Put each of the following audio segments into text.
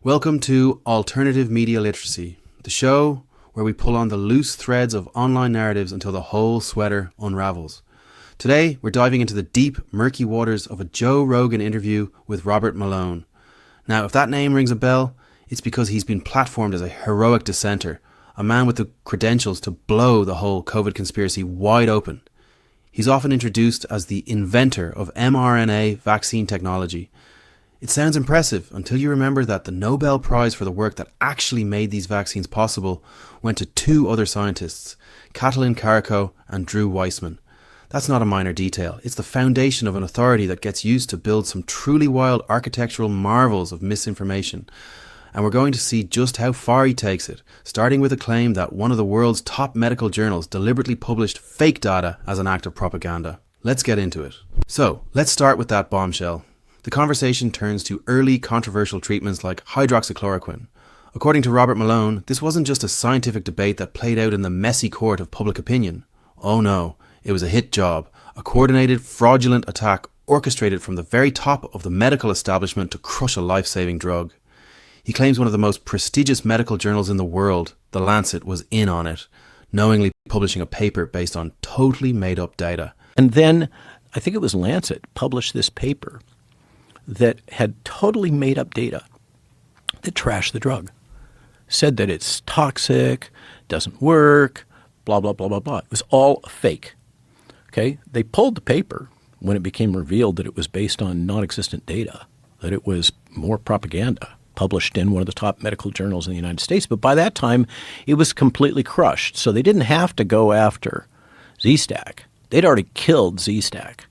Welcome to Alternative Media Literacy, the show where we pull on the loose threads of online narratives until the whole sweater unravels. Today, we're diving into the deep, murky waters of a Joe Rogan interview with Robert Malone. Now, if that name rings a bell, it's because he's been platformed as a heroic dissenter, a man with the credentials to blow the whole COVID conspiracy wide open. He's often introduced as the inventor of mRNA vaccine technology. It sounds impressive until you remember that the Nobel Prize for the work that actually made these vaccines possible went to two other scientists, Katalin Karikó and Drew Weissman. That's not a minor detail. It's the foundation of an authority that gets used to build some truly wild architectural marvels of misinformation. And we're going to see just how far he takes it, starting with a claim that one of the world's top medical journals deliberately published fake data as an act of propaganda. Let's get into it. So, let's start with that bombshell. The conversation turns to early controversial treatments like hydroxychloroquine. According to Robert Malone, this wasn't just a scientific debate that played out in the messy court of public opinion. Oh no, it was a hit job, a coordinated, fraudulent attack orchestrated from the very top of the medical establishment to crush a life-saving drug. He claims one of the most prestigious medical journals in the world, the Lancet, was in on it, knowingly publishing a paper based on totally made-up data. And then, I think it was Lancet, published this paper that had totally made-up data that trashed the drug. Said that it's toxic, doesn't work, blah, blah, blah, blah, blah. It was all fake. Okay? They pulled the paper when it became revealed that it was based on non-existent data, that it was more propaganda, published in one of the top medical journals in the United States. But by that time, it was completely crushed. So they didn't have to go after Z-Stack. They'd already killed Z-Stack.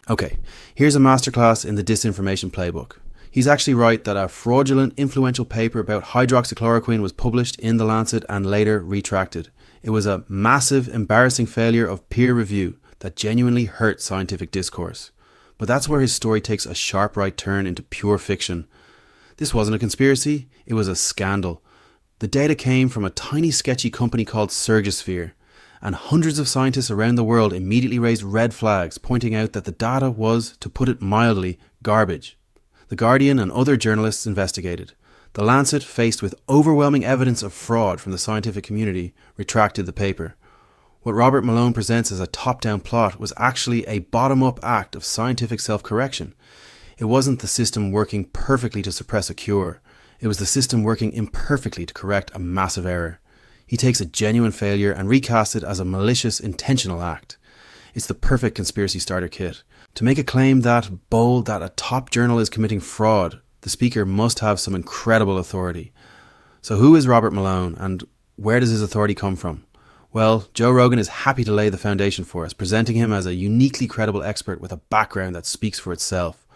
Okay, here's a masterclass in the disinformation playbook. He's actually right that a fraudulent, influential paper about hydroxychloroquine was published in the Lancet and later retracted. It was a massive, embarrassing failure of peer review that genuinely hurt scientific discourse. But that's where his story takes a sharp right turn into pure fiction. This wasn't a conspiracy, it was a scandal. The data came from a tiny sketchy company called Surgisphere, and hundreds of scientists around the world immediately raised red flags, pointing out that the data was, to put it mildly, garbage. The Guardian and other journalists investigated. The Lancet, faced with overwhelming evidence of fraud from the scientific community, retracted the paper. What Robert Malone presents as a top-down plot was actually a bottom-up act of scientific self-correction. It wasn't the system working perfectly to suppress a cure. It was the system working imperfectly to correct a massive error. He takes a genuine failure and recasts it as a malicious, intentional act. It's the perfect conspiracy starter kit. To make a claim that bold that a top journal is committing fraud, the speaker must have some incredible authority. So who is Robert Malone, and where does his authority come from? Well, Joe Rogan is happy to lay the foundation for us, presenting him as a uniquely credible expert with a background that speaks for itself.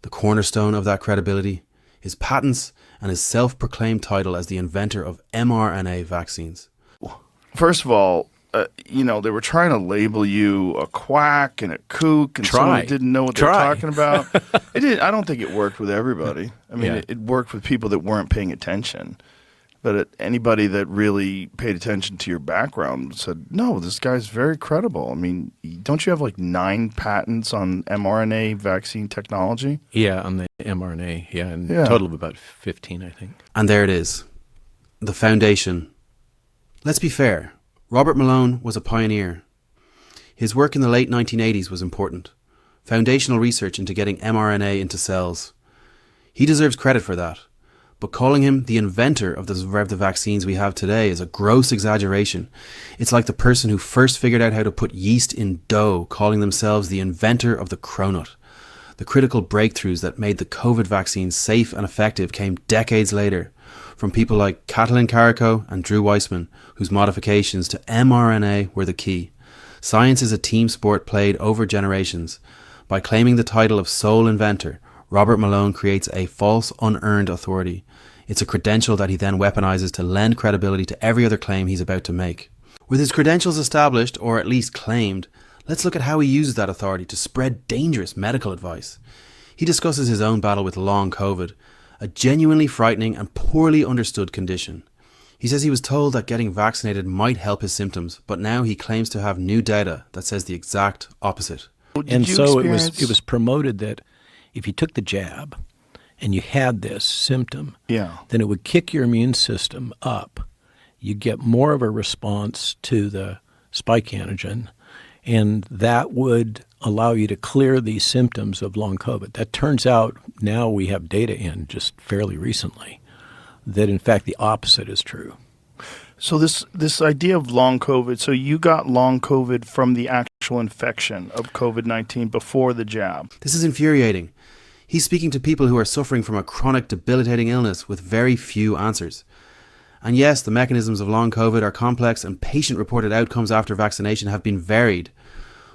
The cornerstone of that credibility, his patents, and his self-proclaimed title as the inventor of mRNA vaccines. First of all, they were trying to label you a quack and a kook and someone who didn't know what they were talking about. I don't think it worked with everybody. I mean, it worked with people that weren't paying attention. But anybody that really paid attention to your background said, no, this guy's very credible. I mean, don't you have like 9 patents on mRNA vaccine technology? Yeah, on the mRNA. A total of about 15, I think. And there it is. The foundation. Let's be fair. Robert Malone was a pioneer. His work in the late 1980s was important. Foundational research into getting mRNA into cells. He deserves credit for that. But calling him the inventor of the vaccines we have today is a gross exaggeration. It's like the person who first figured out how to put yeast in dough, calling themselves the inventor of the cronut. The critical breakthroughs that made the COVID vaccine safe and effective came decades later, from people like Katalin Karikó and Drew Weissman, whose modifications to mRNA were the key. Science is a team sport played over generations. By claiming the title of sole inventor, Robert Malone creates a false, unearned authority. It's a credential that he then weaponizes to lend credibility to every other claim he's about to make. With his credentials established, or at least claimed, let's look at how he uses that authority to spread dangerous medical advice. He discusses his own battle with long COVID, a genuinely frightening and poorly understood condition. He says he was told that getting vaccinated might help his symptoms, but now he claims to have new data that says the exact opposite. And so it was promoted that if he took the jab and you had this symptom, Yeah. then it would kick your immune system up. You get more of a response to the spike antigen, and that would allow you to clear these symptoms of long COVID. That turns out now we have data in just fairly recently that, in fact, the opposite is true. So this idea of long COVID, so you got long COVID from the actual infection of COVID-19 before the jab. This is infuriating. He's speaking to people who are suffering from a chronic, debilitating illness with very few answers. And yes, the mechanisms of long COVID are complex and patient-reported outcomes after vaccination have been varied.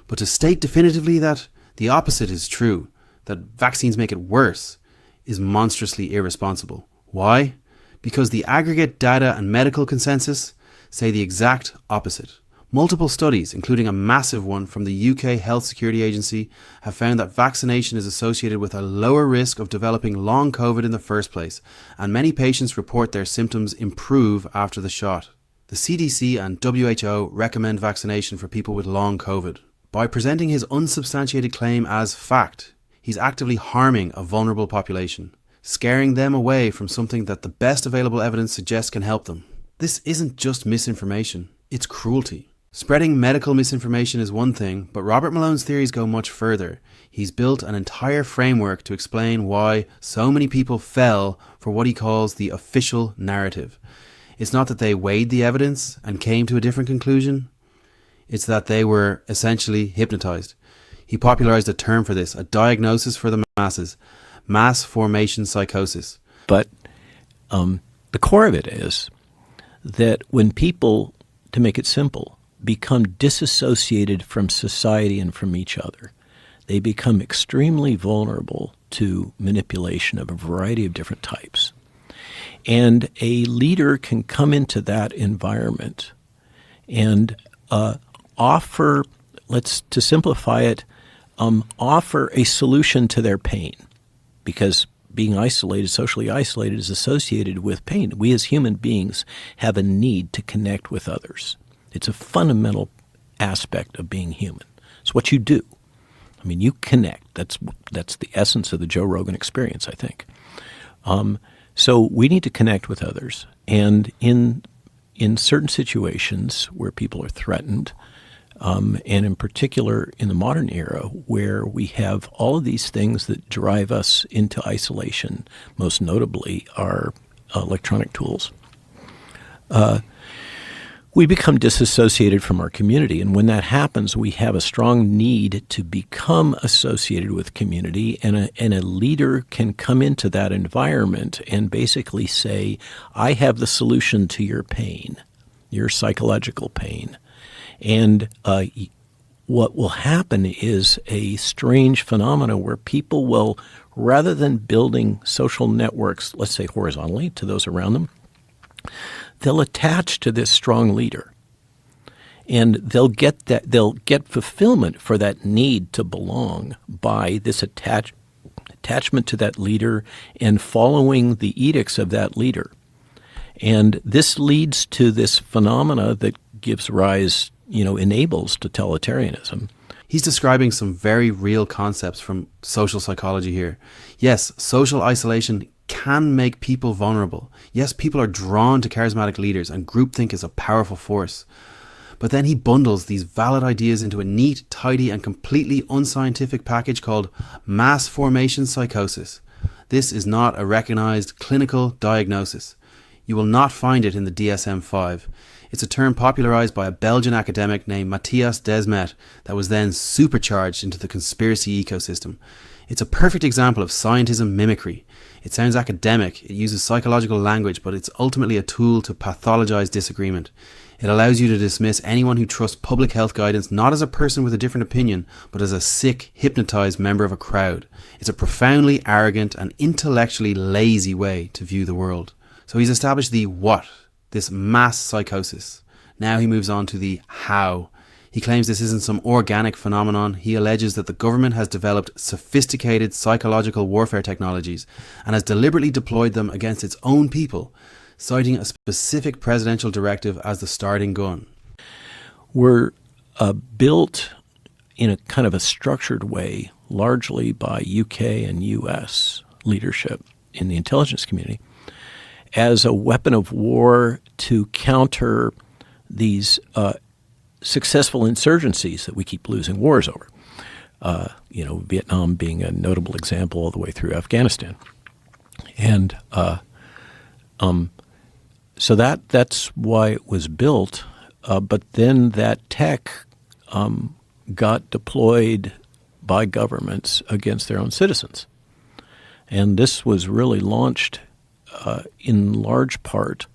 But to state definitively that the opposite is true, that vaccines make it worse, is monstrously irresponsible. Why? Because the aggregate data and medical consensus say the exact opposite. Multiple studies, including a massive one from the UK Health Security Agency, have found that vaccination is associated with a lower risk of developing long COVID in the first place, and many patients report their symptoms improve after the shot. The CDC and WHO recommend vaccination for people with long COVID. By presenting his unsubstantiated claim as fact, he's actively harming a vulnerable population, scaring them away from something that the best available evidence suggests can help them. This isn't just misinformation, it's cruelty. Spreading medical misinformation is one thing, but Robert Malone's theories go much further. He's built an entire framework to explain why so many people fell for what he calls the official narrative. It's not that they weighed the evidence and came to a different conclusion. It's that they were essentially hypnotized. He popularized a term for this, a diagnosis for the masses, mass formation psychosis. But the core of it is that when people, to make it simple, become disassociated from society and from each other, they become extremely vulnerable to manipulation of a variety of different types. And a leader can come into that environment and offer, to simplify it, offer a solution to their pain, because being isolated, socially isolated, is associated with pain. We as human beings have a need to connect with others. It's a fundamental aspect of being human. It's what you do. I mean, you connect. That's the essence of the Joe Rogan experience, I think. So we need to connect with others. And in certain situations where people are threatened, and in particular in the modern era where we have all of these things that drive us into isolation, most notably our electronic tools, we become disassociated from our community. And when that happens, we have a strong need to become associated with community, and a leader can come into that environment and basically say, I have the solution to your pain, your psychological pain. And what will happen is a strange phenomena where people will, rather than building social networks, let's say horizontally to those around them, they'll attach to this strong leader, and they'll get fulfillment for that need to belong by this attachment to that leader and following the edicts of that leader. And this leads to this phenomena that gives rise, enables totalitarianism. He's describing some very real concepts from social psychology here. Yes, social isolation can make people vulnerable. Yes, people are drawn to charismatic leaders, and groupthink is a powerful force. But then he bundles these valid ideas into a neat, tidy, and completely unscientific package called mass formation psychosis. This is not a recognized clinical diagnosis. You will not find it in the DSM-5. It's a term popularized by a Belgian academic named Matthias Desmet that was then supercharged into the conspiracy ecosystem. It's a perfect example of scientism mimicry. It sounds academic, it uses psychological language, but it's ultimately a tool to pathologize disagreement. It allows you to dismiss anyone who trusts public health guidance not as a person with a different opinion, but as a sick, hypnotized member of a crowd. It's a profoundly arrogant and intellectually lazy way to view the world. So he's established the what, this mass psychosis. Now he moves on to the how. He claims this isn't some organic phenomenon. He alleges that the government has developed sophisticated psychological warfare technologies and has deliberately deployed them against its own people, citing a specific presidential directive as the starting gun. We're built in a kind of a structured way, largely by UK and US leadership, in the intelligence community as a weapon of war to counter these successful insurgencies that we keep losing wars over. Vietnam being a notable example all the way through Afghanistan. And so that's why it was built. But then that tech got deployed by governments against their own citizens. And this was really launched in large part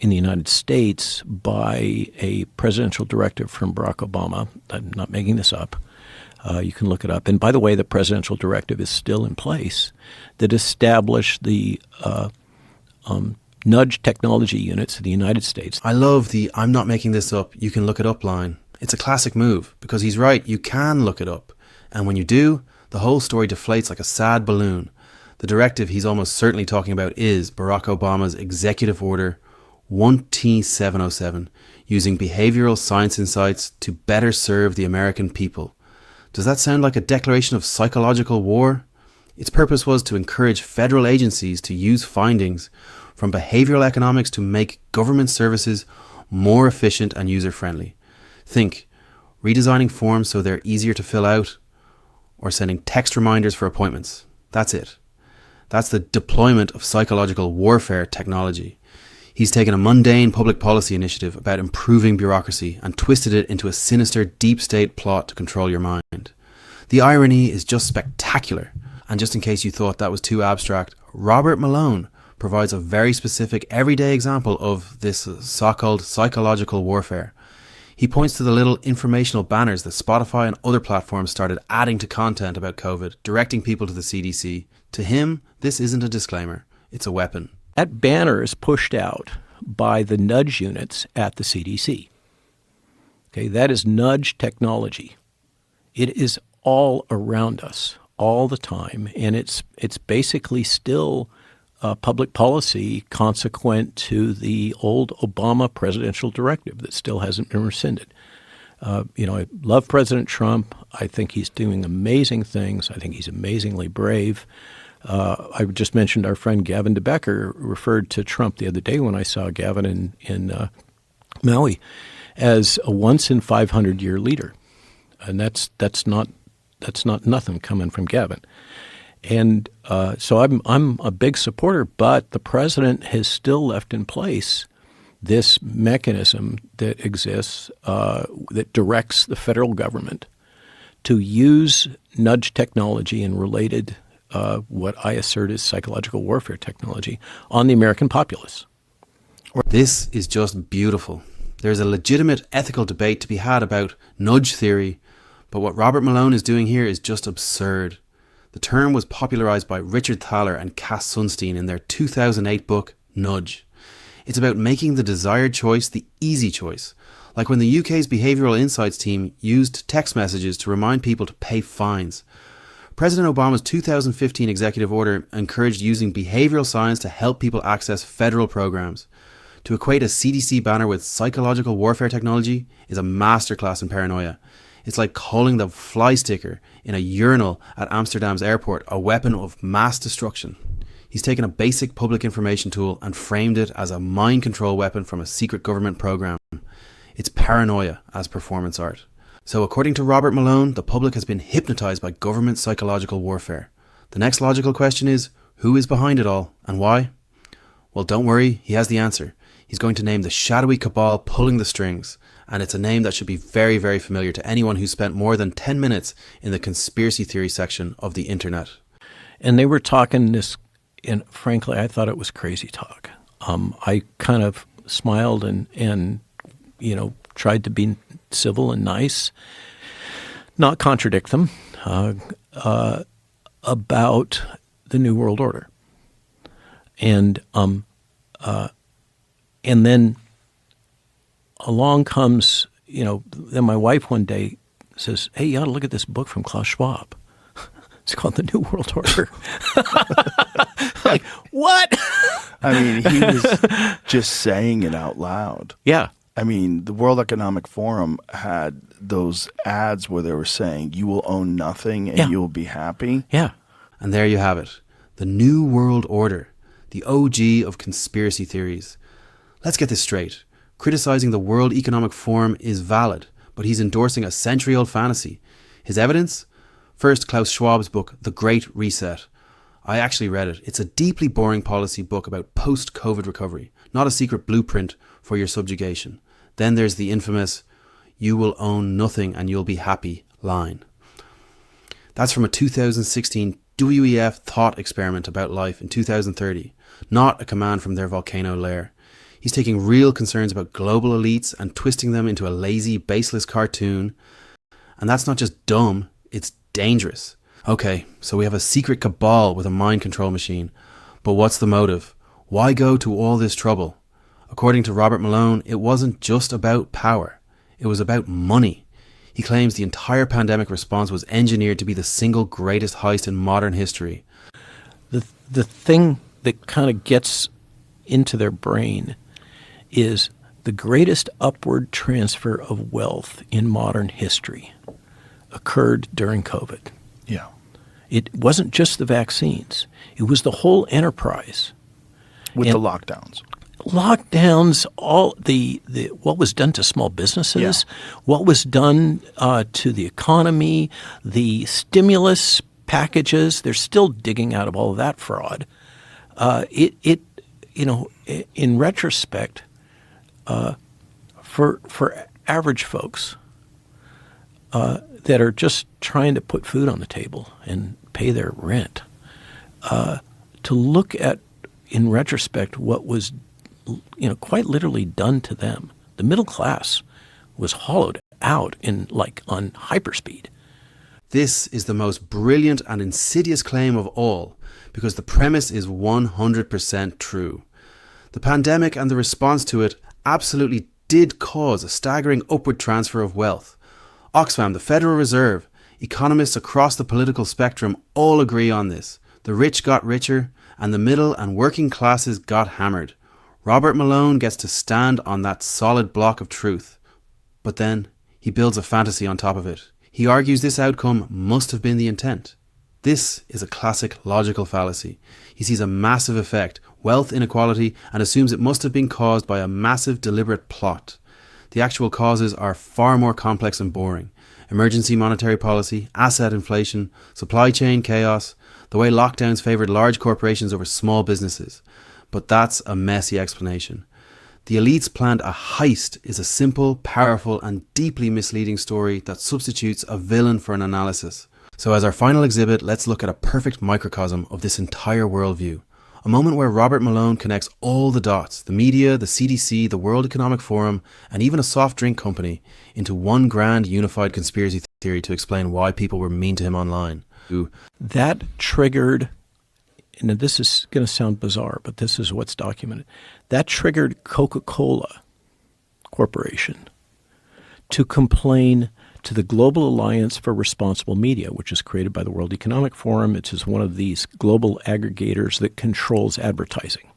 in the United States by a presidential directive from Barack Obama. I'm not making this up. You can look it up. And by the way, the presidential directive is still in place that established the nudge technology units in the United States. I love the "I'm not making this up, you can look it up" line. It's a classic move because he's right, you can look it up. And when you do, the whole story deflates like a sad balloon. The directive he's almost certainly talking about is Barack Obama's Executive Order 1T707, using behavioral science insights to better serve the American people. Does that sound like a declaration of psychological war? Its purpose was to encourage federal agencies to use findings from behavioral economics to make government services more efficient and user-friendly. Think, redesigning forms so they're easier to fill out, or sending text reminders for appointments. That's it. That's the deployment of psychological warfare technology. He's taken a mundane public policy initiative about improving bureaucracy and twisted it into a sinister deep state plot to control your mind. The irony is just spectacular. And just in case you thought that was too abstract, Robert Malone provides a very specific everyday example of this so-called psychological warfare. He points to the little informational banners that Spotify and other platforms started adding to content about COVID, directing people to the CDC. To him, this isn't a disclaimer, it's a weapon. That banner is pushed out by the nudge units at the CDC. Okay, that is nudge technology. It is all around us all the time, and it's basically still public policy consequent to the old Obama presidential directive that still hasn't been rescinded. I love President Trump. I think he's doing amazing things. I think he's amazingly brave. I just mentioned our friend Gavin DeBecker referred to Trump the other day when I saw Gavin in Maui as a once-in-500-year leader. And that's not nothing coming from Gavin. And so I'm a big supporter, but the president has still left in place this mechanism that exists that directs the federal government to use nudge technology and related what I assert is psychological warfare technology on the American populace. This is just beautiful. There's a legitimate ethical debate to be had about nudge theory, but what Robert Malone is doing here is just absurd. The term was popularized by Richard Thaler and Cass Sunstein in their 2008 book, Nudge. It's about making the desired choice the easy choice, like when the UK's behavioural insights team used text messages to remind people to pay fines. President Obama's 2015 executive order encouraged using behavioural science to help people access federal programs. To equate a CDC banner with psychological warfare technology is a masterclass in paranoia. It's like calling the fly sticker in a urinal at Amsterdam's airport a weapon of mass destruction. He's taken a basic public information tool and framed it as a mind control weapon from a secret government program. It's paranoia as performance art. So according to Robert Malone, the public has been hypnotized by government psychological warfare. The next logical question is, who is behind it all and why? Well, don't worry, he has the answer. He's going to name the shadowy cabal pulling the strings, and it's a name that should be very, very familiar to anyone who spent more than 10 minutes in the conspiracy theory section of the internet. And they were talking this, and frankly, I thought it was crazy talk. I kind of smiled and tried to be civil and nice, not contradict them, about the New World Order. And then along comes, then my wife one day says, "Hey, you ought to look at this book from Klaus Schwab. It's called The New World Order." Like, what? I mean, he was just saying it out loud. Yeah. I mean, the World Economic Forum had those ads where they were saying, you will own nothing and you will be happy. Yeah. And there you have it. The New World Order, the OG of conspiracy theories. Let's get this straight. Criticizing the World Economic Forum is valid, but he's endorsing a century-old fantasy. His evidence? First, Klaus Schwab's book, The Great Reset. I actually read it. It's a deeply boring policy book about post-COVID recovery, not a secret blueprint for your subjugation. Then there's the infamous, "You will own nothing and you'll be happy" line. That's from a 2016 WEF thought experiment about life in 2030, not a command from their volcano lair. He's taking real concerns about global elites and twisting them into a lazy, baseless cartoon. And that's not just dumb, it's dangerous. Okay, so we have a secret cabal with a mind control machine. But what's the motive? Why go to all this trouble? According to Robert Malone, it wasn't just about power. It was about money. He claims the entire pandemic response was engineered to be the single greatest heist in modern history. The thing that kind of gets into their brain is the greatest upward transfer of wealth in modern history occurred during COVID. Yeah. It wasn't just the vaccines. It was the whole enterprise. With the lockdowns. Lockdowns, all the what was done to small businesses, what was done to the economy, the stimulus packages. They're still digging out of all of that fraud. In retrospect, for average folks that are just trying to put food on the table and pay their rent, to look at in retrospect what was quite literally done to them. The middle class was hollowed out on hyperspeed. This is the most brilliant and insidious claim of all, because the premise is 100% true. The pandemic and the response to it absolutely did cause a staggering upward transfer of wealth. Oxfam, the Federal Reserve, economists across the political spectrum all agree on this. The rich got richer, and the middle and working classes got hammered. Robert Malone gets to stand on that solid block of truth. But then he builds a fantasy on top of it. He argues this outcome must have been the intent. This is a classic logical fallacy. He sees a massive effect, wealth inequality, and assumes it must have been caused by a massive deliberate plot. The actual causes are far more complex and boring. Emergency monetary policy, asset inflation, supply chain chaos, the way lockdowns favoured large corporations over small businesses. But that's a messy explanation. The elites planned a heist is a simple, powerful and deeply misleading story that substitutes a villain for an analysis. So as our final exhibit, let's look at a perfect microcosm of this entire worldview. A moment where Robert Malone connects all the dots, the media, the CDC, the World Economic Forum, and even a soft drink company, into one grand unified conspiracy theory to explain why people were mean to him online. That triggered, and this is going to sound bizarre, but this is what's documented. That triggered Coca-Cola Corporation to complain to the Global Alliance for Responsible Media, which is created by the World Economic Forum. It is one of these global aggregators that controls advertising.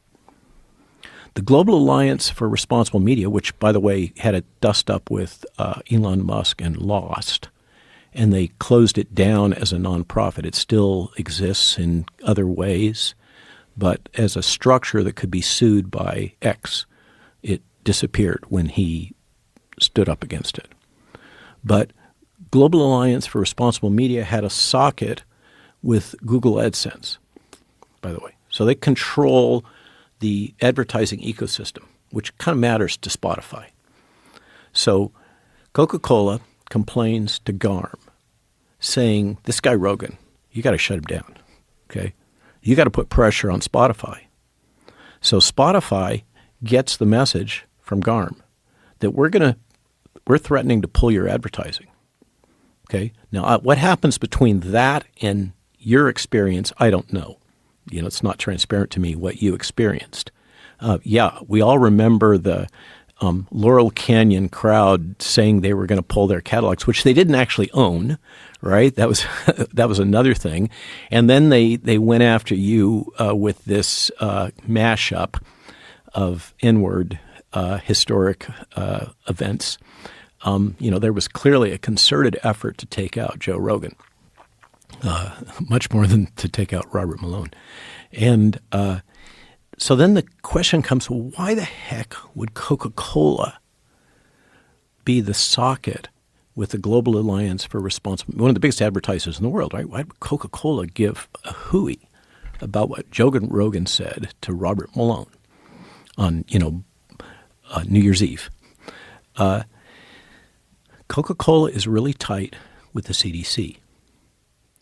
The Global Alliance for Responsible Media, which, by the way, had a dust-up with Elon Musk and lost, and they closed it down as a nonprofit. It still exists in other ways, but as a structure that could be sued by X, it disappeared when he stood up against it. But Global Alliance for Responsible Media had a socket with Google AdSense, by the way. So they control the advertising ecosystem, which kind of matters to Spotify. So Coca-Cola complains to GARM, saying, this guy Rogan, you got to shut him down, okay? You got to put pressure on Spotify. So Spotify gets the message from GARM that we're threatening to pull your advertising, okay? Now, what happens between that and your experience, I don't know. It's not transparent to me what you experienced. We all remember the Laurel Canyon crowd saying they were going to pull their catalogs, which they didn't actually own, right? That was another thing. And then they went after you with this mashup of N-word historic events. There was clearly a concerted effort to take out Joe Rogan. much more than to take out Robert Malone. And so then the question comes, why the heck would Coca-Cola be the socket with the Global Alliance for Responsible, one of the biggest advertisers in the world, right? Why would Coca-Cola give a hooey about what Rogan said to Robert Malone on, New Year's Eve? Coca-Cola is really tight with the CDC.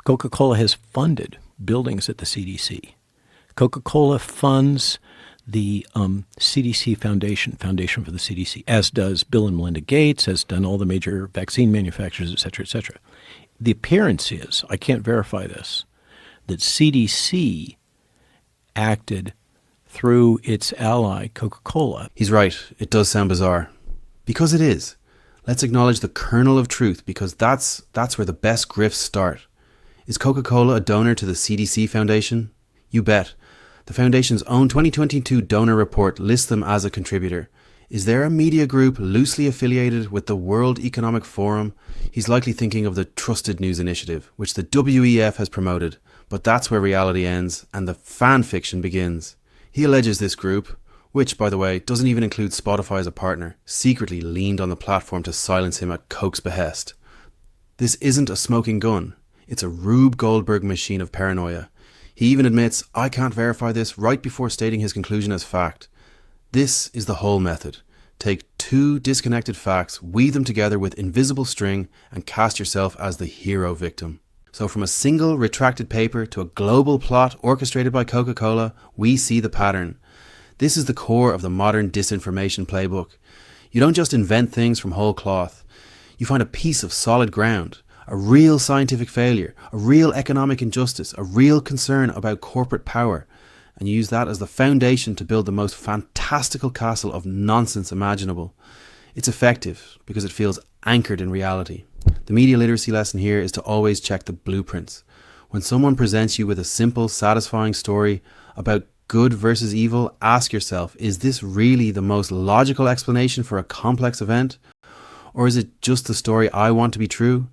Coca-Cola has funded buildings at the CDC. Coca-Cola funds the CDC Foundation for the CDC, as does Bill and Melinda Gates, as done all the major vaccine manufacturers, et cetera, et cetera. The appearance is, I can't verify this, that CDC acted through its ally, Coca-Cola. He's right. It does sound bizarre. Because it is. Let's acknowledge the kernel of truth, because that's where the best grifts start. Is Coca-Cola a donor to the CDC Foundation? You bet. The Foundation's own 2022 donor report lists them as a contributor. Is there a media group loosely affiliated with the World Economic Forum? He's likely thinking of the Trusted News Initiative, which the WEF has promoted. But that's where reality ends and the fan fiction begins. He alleges this group, which, by the way, doesn't even include Spotify as a partner, secretly leaned on the platform to silence him at Coke's behest. This isn't a smoking gun. It's a Rube Goldberg machine of paranoia. He even admits, I can't verify this, right before stating his conclusion as fact. This is the whole method. Take two disconnected facts, weave them together with invisible string, and cast yourself as the hero victim. So from a single retracted paper to a global plot orchestrated by Coca-Cola, we see the pattern. This is the core of the modern disinformation playbook. You don't just invent things from whole cloth. You find a piece of solid ground, a real scientific failure, a real economic injustice, a real concern about corporate power, and you use that as the foundation to build the most fantastical castle of nonsense imaginable. It's effective because it feels anchored in reality. The media literacy lesson here is to always check the blueprints. When someone presents you with a simple, satisfying story about good versus evil, ask yourself, is this really the most logical explanation for a complex event? Or is it just the story I want to be true?